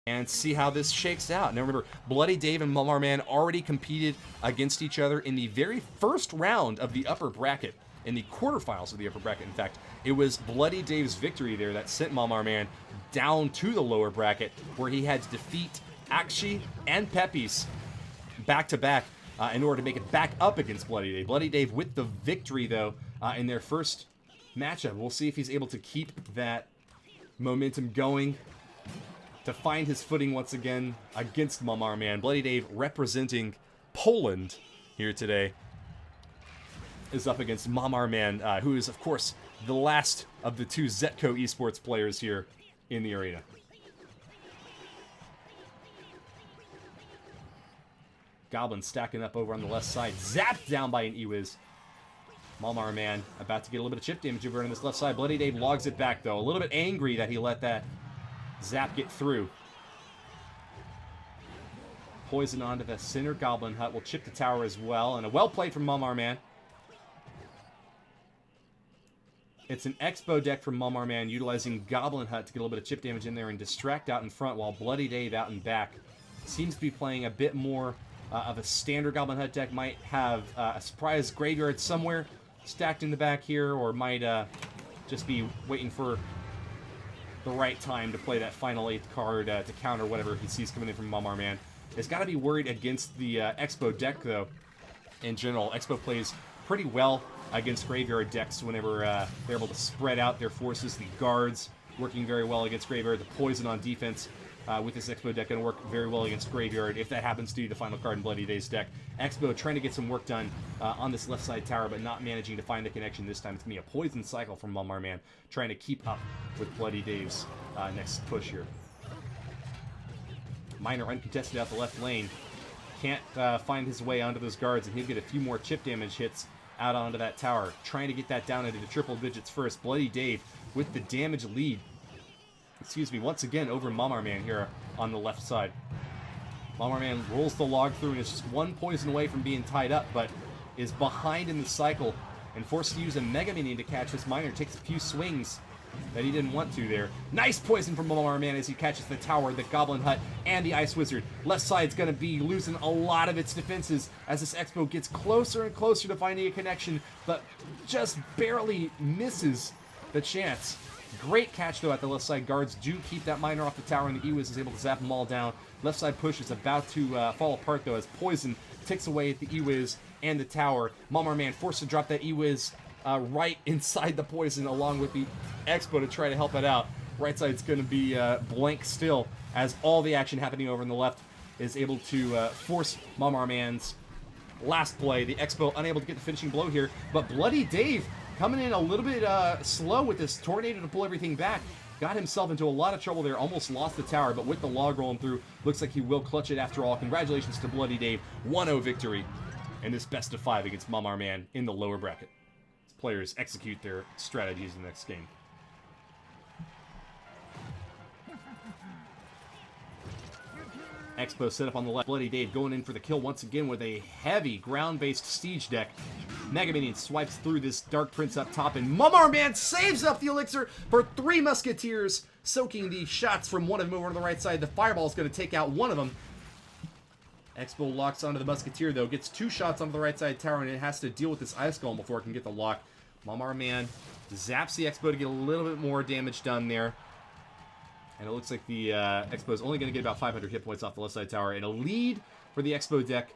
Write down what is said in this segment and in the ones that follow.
and see how this shakes out. Now remember, Bloody Dave and mamarman already competed against each other in the very first round of the upper bracket, in the quarterfinals of the upper bracket. In fact, it was Bloody Dave's victory there that sent mamarman down to the lower bracket, where he had to defeat Akshi and Pepis back-to-back in order to make it back up against Bloody Dave. Bloody Dave with the victory, though, in their first matchup. We'll see if he's able to keep that momentum going to find his footing once again against mamarman. Bloody Dave, representing Poland here today, is up against mamarman, who is, of course, the last of the two Zetco esports players here in the arena. Goblin stacking up over on the left side. Zapped down by an Ewiz. mamarman about to get a little bit of chip damage over on this left side. Bloody Dave logs it back, though. A little bit angry that he let that zap get through. Poison onto the center Goblin Hut. Will chip the tower as well. And a well played from mamarman. It's an Expo deck from mamarman, utilizing Goblin Hut to get a little bit of chip damage in there and distract out in front, while Bloody Dave out and back seems to be playing a bit more of a standard Goblin Hut deck. Might have a surprise graveyard somewhere stacked in the back here, or might just be waiting for the right time to play that final 8th card to counter whatever he sees coming in from mamarman. Has got to be worried against the Expo deck, though. In general, Expo plays pretty well against graveyard decks whenever they're able to spread out their forces. The guards working very well against graveyard. The poison on defense with this Expo deck going to work very well against graveyard, if that happens to be the final card in Bloody Dave's deck. Expo trying to get some work done on this left side tower, but not managing to find the connection this time. It's going to be a poison cycle from mamarman, trying to keep up with Bloody Dave's next push here. Miner uncontested out the left lane. Can't find his way onto those guards, and he'll get a few more chip damage hits out onto that tower. Trying to get that down into the triple digits first. Bloody Dave with the damage lead. Excuse me, once again over mamarman here on the left side. mamarman rolls the log through and is just one poison away from being tied up, but is behind in the cycle and forced to use a Mega Minion to catch this miner. Takes a few swings that he didn't want to there. Nice poison from mamarman as he catches the tower, the Goblin Hut, and the Ice Wizard. Left side's going to be losing a lot of its defenses as this Expo gets closer and closer to finding a connection, but just barely misses the chance. Great catch, though, at the left side. Guards do keep that miner off the tower, and the Ewiz is able to zap them all down. Left side push is about to fall apart, though, as poison ticks away at the Ewiz and the tower. mamarman forced to drop that Ewiz right inside the poison, along with the Expo to try to help it out. Right side's going to be blank still, as all the action happening over on the left is able to force mamarman's last play. The Expo unable to get the finishing blow here, but Bloody Dave coming in a little bit slow with this tornado to pull everything back. Got himself into a lot of trouble there. Almost lost the tower, but with the log rolling through, looks like he will clutch it after all. Congratulations to Bloody Dave. 1-0 victory in this best of 5 against mamarman in the lower bracket. As players execute their strategies in the next game. Expo set up on the left. Bloody Dave going in for the kill once again with a heavy ground-based siege deck. Mega Minion swipes through this Dark Prince up top, and mamarman saves up the elixir for 3 Musketeers, soaking the shots from one of them over on the right side. The Fireball is going to take out one of them. Expo locks onto the Musketeer, though. Gets 2 shots onto the right side tower, and it has to deal with this Ice Golem before it can get the lock. mamarman zaps the Expo to get a little bit more damage done there. And it looks like the Expo is only going to get about 500 hit points off the left side tower. And a lead for the Expo deck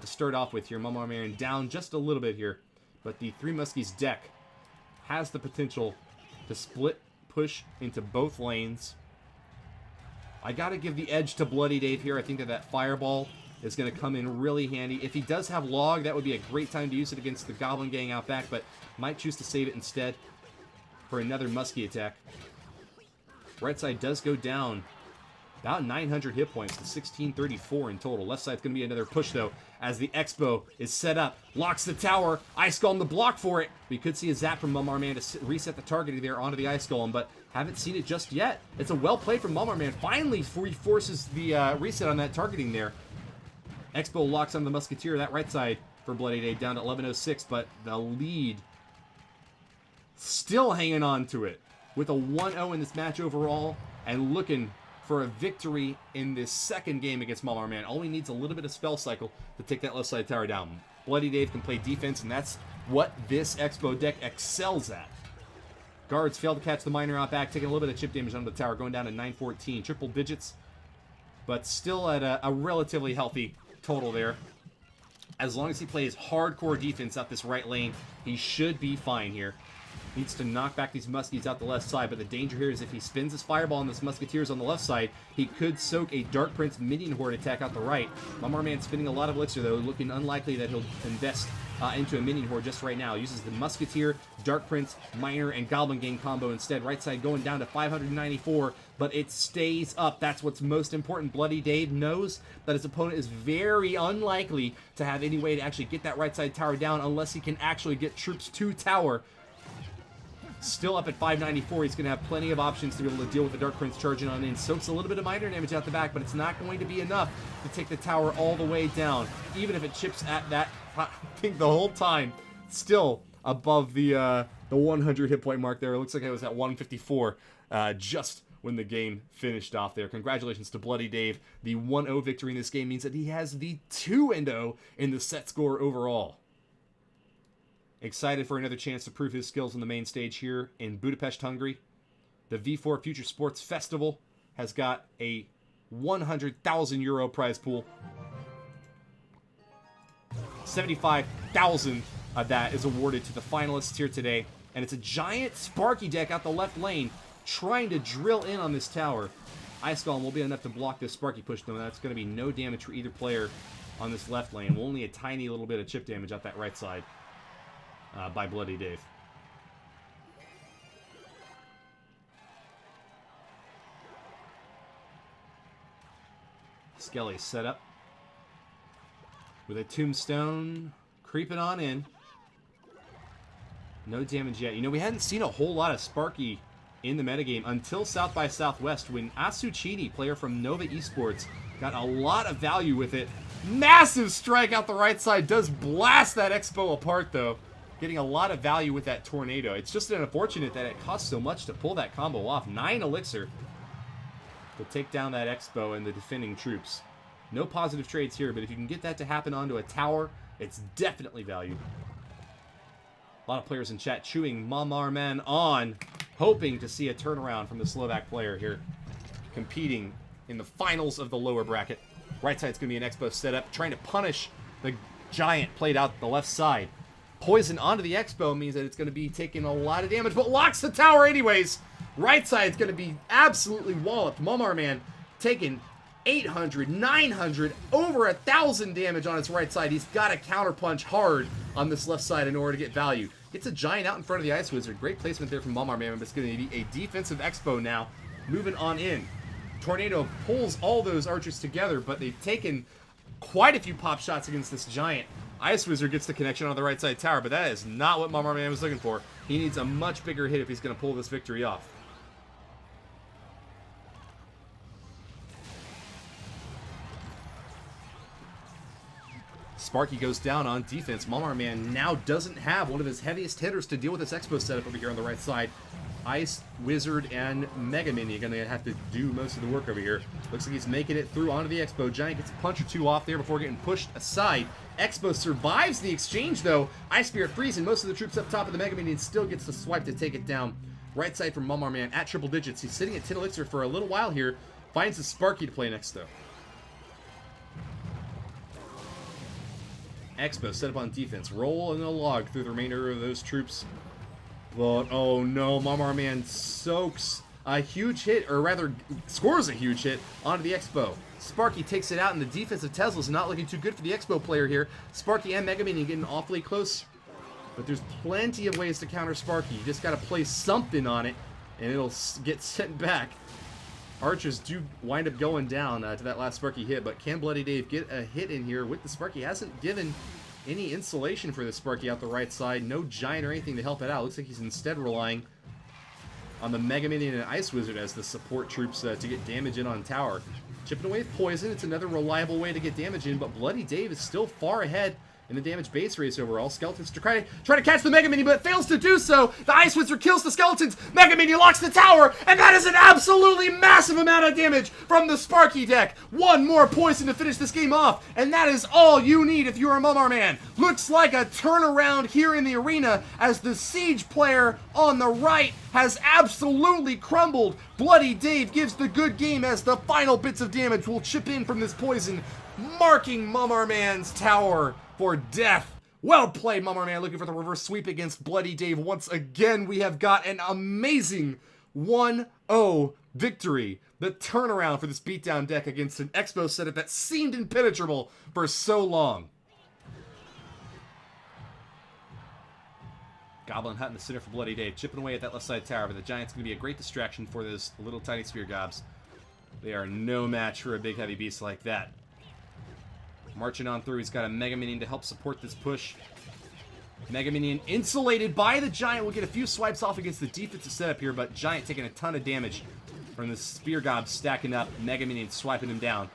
to start off with here. mamarman down just a little bit here. But the 3 Muskies deck has the potential to split push into both lanes. I got to give the edge to Bloody Dave here. I think that Fireball is going to come in really handy. If he does have Log, that would be a great time to use it against the Goblin Gang out back. But might choose to save it instead for another Muskie attack. Right side does go down about 900 hit points to 1634 in total. Left side's going to be another push, though, as the Expo is set up. Locks the tower. Ice Golem to block for it. We could see a zap from mamarman to reset the targeting there onto the Ice Golem, but haven't seen it just yet. It's a well played from mamarman. Finally forces the reset on that targeting there. Expo locks on the Musketeer. That right side for Bloody Dave down to 1106, but the lead still hanging on to it with a 1-0 in this match overall, and looking for a victory in this second game against mamarman. All he needs a little bit of spell cycle to take that left side tower down. Bloody Dave can play defense, and that's what this Expo deck excels at. Guards fail to catch the miner out back, taking a little bit of chip damage onto the tower, going down to 914. Triple digits, but still at a relatively healthy total there. As long as he plays hardcore defense up this right lane, he should be fine here. Needs to knock back these Muskies out the left side, but the danger here is if he spins his Fireball on this Musketeers on the left side, he could soak a Dark Prince minion horde attack out the right. mamarman spinning a lot of elixir, though, looking unlikely that he'll invest into a minion horde just right now. Uses the Musketeer, Dark Prince, Miner, and Goblin Gang combo instead. Right side going down to 594, but it stays up. That's what's most important. Bloody Dave knows that his opponent is very unlikely to have any way to actually get that right side tower down unless he can actually get troops to tower. Still up at 594, he's going to have plenty of options to be able to deal with the Dark Prince charging on in. Soaks a little bit of miner damage out the back, but it's not going to be enough to take the tower all the way down. Even if it chips at that, I think the whole time, still above the 100 hit point mark there. It looks like it was at 154 just when the game finished off there. Congratulations to Bloody Dave. The 1-0 victory in this game means that he has the 2-0 in the set score overall. Excited for another chance to prove his skills on the main stage here in Budapest, Hungary. The V4 Future Sports Festival has got a 100,000 euro prize pool. 75,000 of that is awarded to the finalists here today. And it's a giant Sparky deck out the left lane trying to drill in on this tower. Ice Golem will be enough to block this Sparky push, though. That's going to be no damage for either player on this left lane. Only a tiny little bit of chip damage out that right side. By Bloody Dave. Skelly set up with a tombstone creeping on in. No damage yet. You know, we hadn't seen a whole lot of Sparky in the metagame until South by Southwest when Asuchini, player from Nova Esports, got a lot of value with it. Massive strike out the right side. Does blast that Expo apart, though. Getting a lot of value with that tornado. It's just unfortunate that it costs so much to pull that combo off. 9 elixir to take down that Expo and the defending troops. No positive trades here, but if you can get that to happen onto a tower, it's definitely value. A lot of players in chat chewing mamarman on, hoping to see a turnaround from the Slovak player here, competing in the finals of the lower bracket. Right side's going to be an Expo setup, trying to punish the giant played out the left side. Poison onto the Expo means that it's going to be taking a lot of damage, but locks the tower anyways. Right side's going to be absolutely walloped. mamarman taking 800, 900, over 1,000 damage on his right side. He's got to counterpunch hard on this left side in order to get value. Gets a giant out in front of the Ice Wizard. Great placement there from mamarman, but it's going to be a defensive Expo now. Moving on in. Tornado pulls all those archers together, but they've taken quite a few pop shots against this giant. Ice Wizard gets the connection on the right side tower, but that is not what mamarman was looking for. He needs a much bigger hit if he's going to pull this victory off. Sparky goes down on defense. mamarman now doesn't have one of his heaviest hitters to deal with this Expo setup over here on the right side. Ice Wizard and Mega Mini are going to have to do most of the work over here. Looks like he's making it through onto the Expo. Giant gets a punch or two off there before getting pushed aside. Expo survives the exchange, though. Ice Spirit freezing most of the troops up top of the Mega Mini and still gets the swipe to take it down. Right side from mamarman at triple digits. He's sitting at 10 elixir for a little while here. Finds a Sparky to play next, though. Expo set up on defense. Roll in a log through the remainder of those troops. But, oh no, mamarman soaks a huge hit, or rather, scores a huge hit onto the Expo. Sparky takes it out, and the defensive Tesla's not looking too good for the Expo player here. Sparky and Mega Mini getting awfully close, but there's plenty of ways to counter Sparky. You just got to play something on it, and it'll get sent back. Archers do wind up going down to that last Sparky hit, but can Bloody Dave get a hit in here with the Sparky? Hasn't given any insulation for the Sparky out the right side. No giant or anything to help it out. Looks like he's instead relying on the Mega Mini and Ice Wizard as the support troops to get damage in on tower. Chipping away poison. It's another reliable way to get damage in, but Bloody Dave is still far ahead in the damage base race overall. Skeletons try to catch the Mega Minion, but fails to do so. The Ice Wizard kills the Skeletons. Mega Minion locks the tower, and that is an absolutely massive amount of damage from the Sparky deck. One more poison to finish this game off, and that is all you need if you're a mamarman. Looks like a turnaround here in the arena as the Siege player on the right has absolutely crumbled. Bloody Dave gives the good game as the final bits of damage will chip in from this poison, marking mamarman's tower for death. Well played, mamarman, looking for the reverse sweep against Bloody Dave. Once again, we have got an amazing 1-0 victory. The turnaround for this beatdown deck against an Expo setup that seemed impenetrable for so long. Goblin Hut in the center for Bloody Dave, chipping away at that left side tower, but the Giant's going to be a great distraction for those little tiny spear gobs. They are no match for a big heavy beast like that. Marching on through, he's got a Mega Minion to help support this push. Mega Minion insulated by the Giant. We'll get a few swipes off against the defensive setup here, but Giant taking a ton of damage from the spear gob stacking up. Mega Minion swiping him down.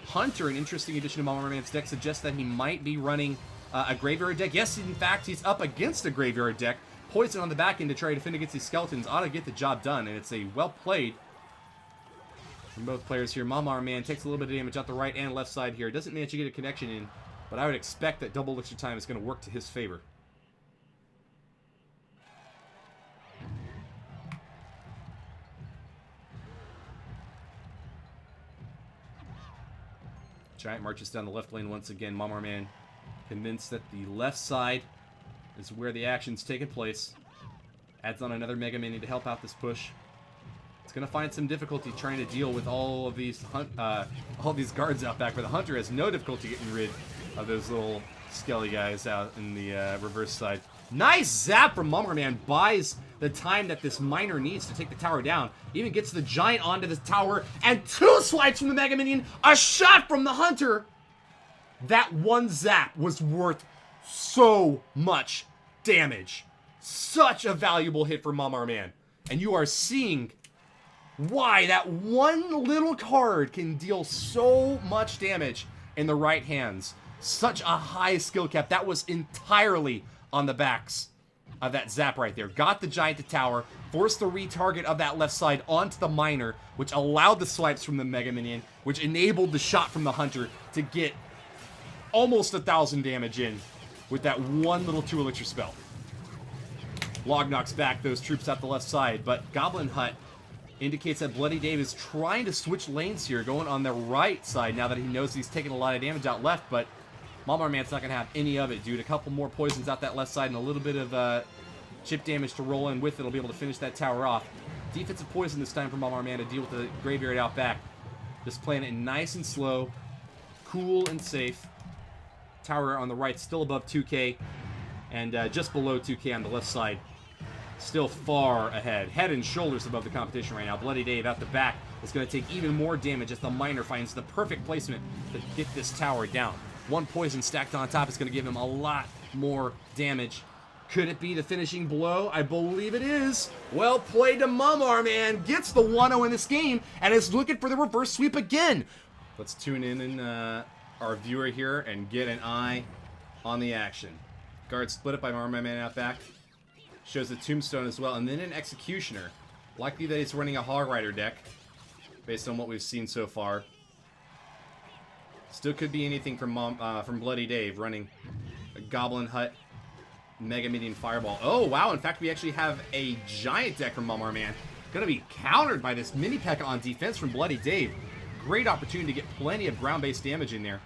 Hunter, an interesting addition to mamarman's deck, suggests that he might be running a graveyard deck. Yes, in fact, he's up against a graveyard deck. Poison on the back end to try to defend against these skeletons ought to get the job done, and it's a well played from both players here. mamarman takes a little bit of damage out the right and left side here. Doesn't manage to get a connection in, but I would expect that double elixir time is going to work to his favor. Giant marches down the left lane once again. mamarman convinced that the left side is where the action's taking place. Adds on another Mega Minion to help out this push. It's going to find some difficulty trying to deal with all of these guards out back, but the Hunter has no difficulty getting rid of those little skelly guys out in the reverse side. Nice zap from mamarman. Buys the time that this miner needs to take the tower down. Even gets the Giant onto the tower, and 2 swipes from the Mega Minion. A shot from the Hunter. That one zap was worth so much damage. Such a valuable hit for mamarman. And you are seeing why that one little card can deal so much damage in the right hands. Such a high skill cap. That was entirely on the backs of that zap right there. Got the Giant to tower, forced the retarget of that left side onto the miner, which allowed the swipes from the Mega Minion, which enabled the shot from the Hunter to get almost 1,000 damage in with that one little 2 elixir spell. Log knocks back those troops out the left side, but Goblin Hut indicates that Bloody Dave is trying to switch lanes here, going on the right side now that he knows he's taking a lot of damage out left, but mamarman's not going to have any of it, dude. A couple more poisons out that left side and a little bit of chip damage to roll in with it will be able to finish that tower off. Defensive poison this time for mamarman to deal with the graveyard out back. Just playing it nice and slow, cool and safe. Tower on the right still above 2k, and just below 2k on the left side. Still far ahead. Head and shoulders above the competition right now. Bloody Dave out the back is going to take even more damage as the miner finds the perfect placement to get this tower down. One poison stacked on top is going to give him a lot more damage. Could it be the finishing blow? I believe it is. Well played to mamarman. Gets the 1-0 in this game and is looking for the reverse sweep again. Let's tune in our viewer here and get an eye on the action. Guard split up by mamarman out back. Shows the Tombstone as well, and then an Executioner. Likely that he's running a Hog Rider deck, based on what we've seen so far. Still could be anything from Bloody Dave, running a Goblin Hut, Mega Minion Fireball. Oh, wow, in fact, we actually have a Giant deck from mamarman. Going to be countered by this Mini P.E.K.K.A on defense from Bloody Dave. Great opportunity to get plenty of ground-based damage in there.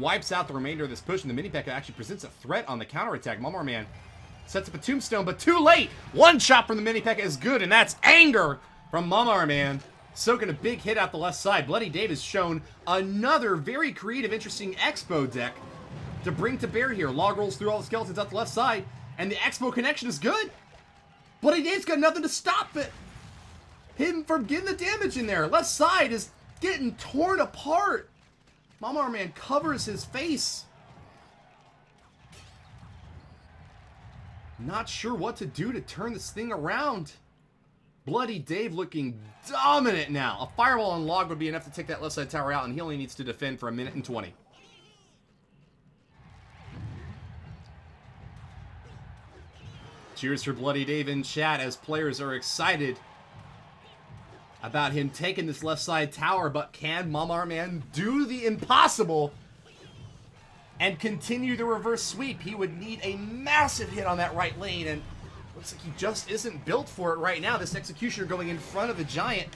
Wipes out the remainder of this push, and the Mini P.E.K.K.A actually presents a threat on the counterattack. mamarman sets up a Tombstone, but too late! One shot from the Mini P.E.K.K.A is good, and that's anger from mamarman. Soaking a big hit out the left side. Bloody Dave has shown another very creative, interesting Expo deck to bring to bear here. Log rolls through all the skeletons out the left side, and the Expo connection is good. Bloody Dave's got nothing to stop it. Him from getting the damage in there. Left side is getting torn apart. mamarman covers his face. Not sure what to do to turn this thing around. Bloody Dave looking dominant now. A Fireball on Log would be enough to take that left side tower out, and he only needs to defend for 1 minute and 20. Cheers for Bloody Dave in chat as players are excited about him taking this left side tower, but can mamarman do the impossible and continue the reverse sweep? He would need a massive hit on that right lane, and looks like he just isn't built for it right now. This Executioner going in front of the Giant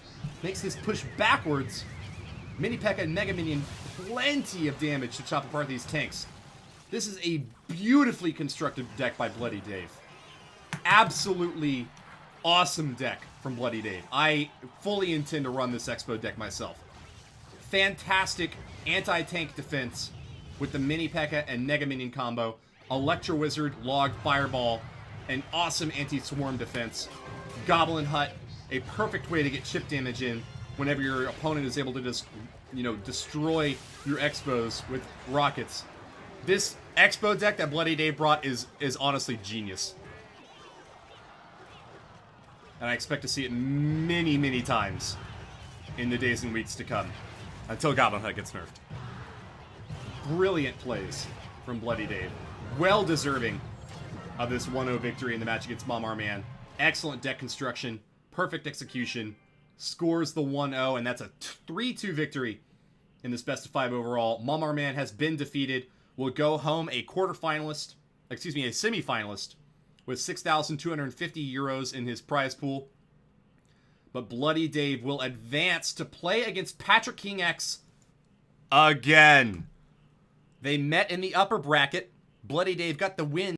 makes his push backwards. Mini P.E.K.K.A. and Mega Minion, plenty of damage to chop apart these tanks. This is a beautifully constructed deck by Bloody Dave. Absolutely awesome deck from Bloody Dave. I fully intend to run this Expo deck myself. Fantastic anti-tank defense with the Mini P.E.K.K.A. and Mega Minion combo. Electro Wizard, Log, Fireball, an awesome anti-swarm defense. Goblin Hut, a perfect way to get chip damage in whenever your opponent is able to just, you know, destroy your Expos with rockets. This Expo deck that Bloody Dave brought is honestly genius. And I expect to see it many, many times in the days and weeks to come, until Goblin Hut gets nerfed. Brilliant plays from Bloody Dave. Well deserving of this 1-0 victory in the match against mamarman. Excellent deck construction, perfect execution, scores the 1-0, and that's a 3-2 victory in this best of 5 overall. mamarman has been defeated, will go home a semifinalist with 6,250 euros in his prize pool. But Bloody Dave will advance to play against Patrick King X again. They met in the upper bracket. Bloody Dave got the win.